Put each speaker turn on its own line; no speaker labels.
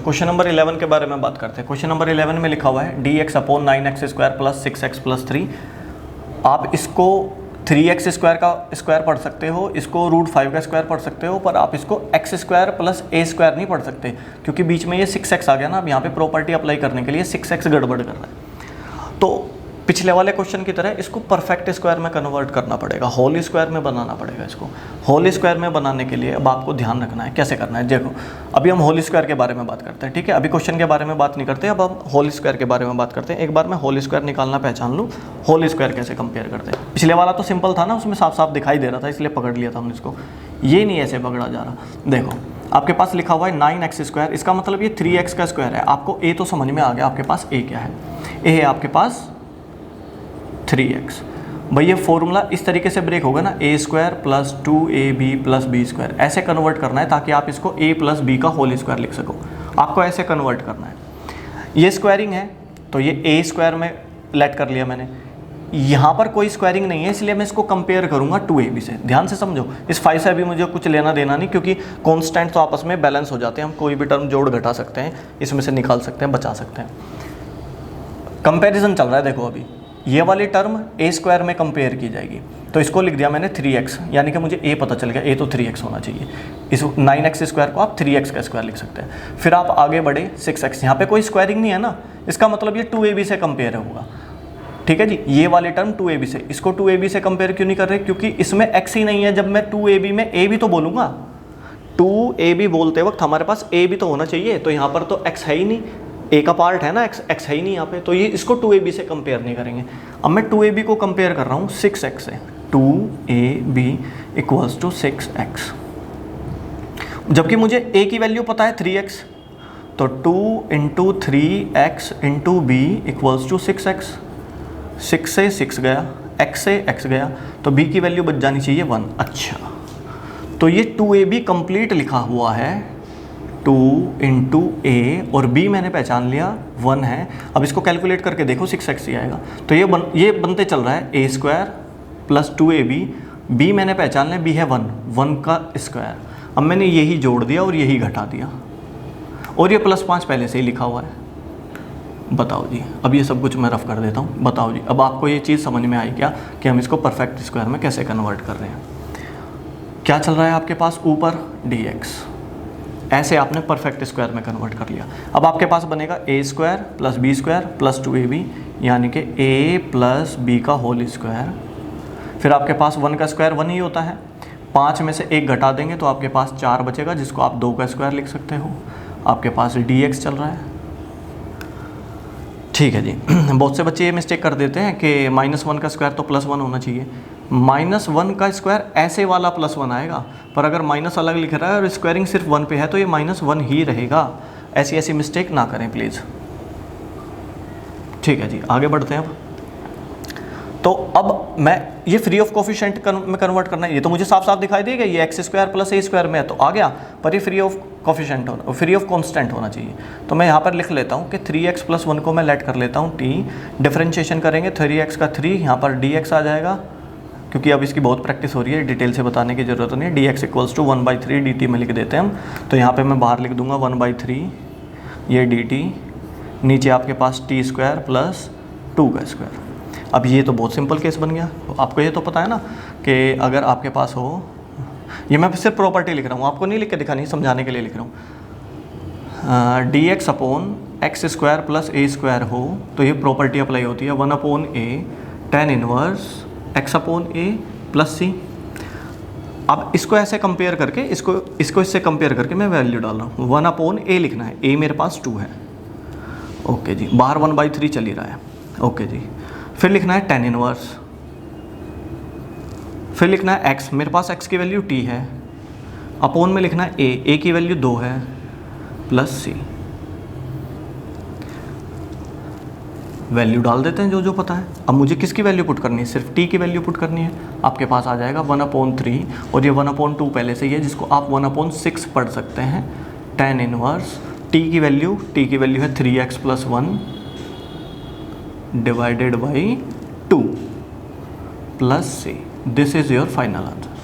Question number 11 के बारे में बात करते हैं। क्वेश्चन नंबर 11 में लिखा हुआ है dx upon 9x² plus 6x plus 3। आप इसको 3x स्क्वायर का स्क्वायर पढ़ सकते हो, इसको √5 का स्क्वायर पढ़ सकते हो, पर आप इसको x² प्लस a² नहीं पढ़ सकते, क्योंकि बीच में ये 6x आ गया ना। अब यहाँ पे प्रॉपर्टी अप्लाई करने के लिए 6x गड़बड़ कर रहा है। तो पिछले वाले क्वेश्चन की तरह इसको परफेक्ट स्क्वायर में कन्वर्ट करना पड़ेगा, होल स्क्वायर में बनाना पड़ेगा। इसको होल स्क्वायर में बनाने के लिए अब आपको ध्यान रखना है कैसे करना है। देखो अभी हम होल स्क्वायर के बारे में बात करते हैं, ठीक है। अभी क्वेश्चन के बारे में बात नहीं करते, अब हम होल स्क्वायर के बारे में बात करते हैं। एक बार मैं होल स्क्वायर निकालना पहचान लूँ, होल स्क्वायर कैसे कंपेयर करते हैं। पिछले वाला तो सिंपल था ना, उसमें साफ साफ दिखाई दे रहा था, इसलिए पकड़ लिया था हमने इसको। ये नहीं ऐसे पकड़ा जा रहा। देखो आपके पास लिखा हुआ है 9x², इसका मतलब ये 3x का स्क्वायर है। आपको ए तो समझ में आ गया, आपके पास ए क्या है, ए है आपके पास 3x। भाई ये फॉर्मूला इस तरीके से ब्रेक होगा ना, a² plus 2ab plus b², ऐसे कन्वर्ट करना है ताकि आप इसको a प्लस b का होल स्क्वायर लिख सको। आपको ऐसे कन्वर्ट करना है। ये स्क्वायरिंग है तो ये a² में लेट कर लिया मैंने। यहाँ पर कोई स्क्वायरिंग नहीं है, इसलिए मैं इसको कंपेयर करूँगा 2ab से। ध्यान से समझो, इस 5 से अभी मुझे कुछ लेना देना नहीं, क्योंकि कॉन्स्टेंट तो आपस में बैलेंस हो जाते हैं। हम कोई भी टर्म जोड़ घटा सकते हैं, इसमें से निकाल सकते हैं, बचा सकते हैं। कंपेरिजन चल रहा है। देखो अभी ये वाली टर्म a² में कंपेयर की जाएगी, तो इसको लिख दिया मैंने 3x, यानी कि मुझे a पता चल गया, a तो 3x होना चाहिए। इस 9x² को आप 3x का स्क्वायर लिख सकते हैं। फिर आप आगे बढ़े 6x, यहाँ पे कोई स्क्वायरिंग नहीं है ना, इसका मतलब ये 2ab से कंपेयर होगा, ठीक है जी। ये वाली टर्म 2ab से, इसको 2ab से कंपेयर क्यों नहीं कर रहे, क्योंकि इसमें x ही नहीं है। जब मैं 2ab में a भी तो बोलूँगा, 2ab बोलते वक्त हमारे पास a भी तो होना चाहिए, तो यहाँ पर तो x है ही नहीं, a का पार्ट है ना, x है ही नहीं यहाँ पे, तो ये इसको 2ab से कंपेयर नहीं करेंगे। अब मैं 2ab को कंपेयर कर रहा हूँ 6x से, 2ab इक्वल्स टू 6x, जबकि मुझे a की वैल्यू पता है 3x, तो 2 into 3x into b equals to 6x। 6 से 6 गया, x से x गया, तो b की वैल्यू बच जानी चाहिए 1। अच्छा, तो ये 2ab कंप्लीट लिखा हुआ है, 2 इंटू a, और b मैंने पहचान लिया 1 है। अब इसको कैलकुलेट करके देखो 6x ही आएगा। तो ये बनते चल रहा है a² प्लस 2ab, b मैंने पहचान लिया, b है 1 का स्क्वायर। अब मैंने यही जोड़ दिया और यही घटा दिया, और ये +5 पहले से ही लिखा हुआ है। बताओ जी, अब ये सब कुछ मैं रफ कर देता हूँ। बताओ जी, अब आपको ये चीज़ समझ में आई क्या कि हम इसको परफेक्ट स्क्वायर में कैसे कन्वर्ट कर रहे हैं। क्या चल रहा है आपके पास ऊपर dx, ऐसे आपने परफेक्ट स्क्वायर में कन्वर्ट कर लिया। अब आपके पास बनेगा a² plus b² plus 2ab, यानी कि a प्लस b का होल स्क्वायर। फिर आपके पास 1 का स्क्वायर 1 ही होता है, 5 में से 1 घटा देंगे तो आपके पास 4 बचेगा, जिसको आप 2 का स्क्वायर लिख सकते हो। आपके पास dx चल रहा है, ठीक है जी। बहुत से बच्चे ये मिस्टेक कर देते हैं कि -1 का स्क्वायर तो +1 होना चाहिए। -1 का स्क्वायर ऐसे वाला +1 आएगा, पर अगर माइनस अलग लिख रहा है और स्क्वायरिंग सिर्फ 1 पे है तो ये -1 ही रहेगा। ऐसी मिस्टेक ना करें प्लीज़, ठीक है जी। आगे बढ़ते हैं अब। तो अब मैं ये फ्री ऑफ कोफिशिएंट में कन्वर्ट करना है, ये तो मुझे साफ साफ दिखाई देगा, ये x² प्लस a² में है तो आ गया, पर ये फ्री ऑफ कोफिशिएंट होना, फ्री ऑफ कांस्टेंट होना चाहिए। तो मैं यहाँ पर लिख लेता हूँ कि 3x प्लस 1 को मैं लेट कर लेता हूँ t, डिफरेंशिएशन करेंगे 3x का 3, यहाँ पर dx आ जाएगा, क्योंकि अब इसकी बहुत प्रैक्टिस हो रही है, डिटेल से बताने की ज़रूरत नहीं है। dx इक्वल्स टू 1/3 dt में लिख देते हैं हम, तो यहाँ पे मैं बाहर लिख दूंगा 1/3 ये dt, नीचे आपके पास t² प्लस 2 का स्क्वायर। अब ये तो बहुत सिंपल केस बन गया। आपको ये तो पता है ना कि अगर आपके पास हो, ये मैं सिर्फ प्रॉपर्टी लिख रहा हूँ, आपको नहीं लिख के दिखानी, समझाने के लिए लिख रहा हूँ। dx upon x² plus a² हो तो ये प्रॉपर्टी अप्लाई होती है 1/a tan inverse x upon a plus c। अब इसको ऐसे कंपेयर करके, इसको इससे कंपेयर करके मैं वैल्यू डाल रहा हूँ। 1/a लिखना है, a मेरे पास 2 है, ओके जी। बाहर 1/3 चल ही रहा है, ओके जी। फिर लिखना है tan इनवर्स, फिर लिखना है x, मेरे पास x की वैल्यू t है, अपॉन में लिखना है a की वैल्यू 2 है, प्लस c। वैल्यू डाल देते हैं जो पता है। अब मुझे किसकी वैल्यू पुट करनी है, सिर्फ t की वैल्यू पुट करनी है। आपके पास आ जाएगा 1/3, और ये 1/2 पहले से ही है, जिसको आप 1/6 पढ़ सकते हैं। tan इनवर्स t की वैल्यू है 3x plus 1 divided by 2 plus c। This is your final answer.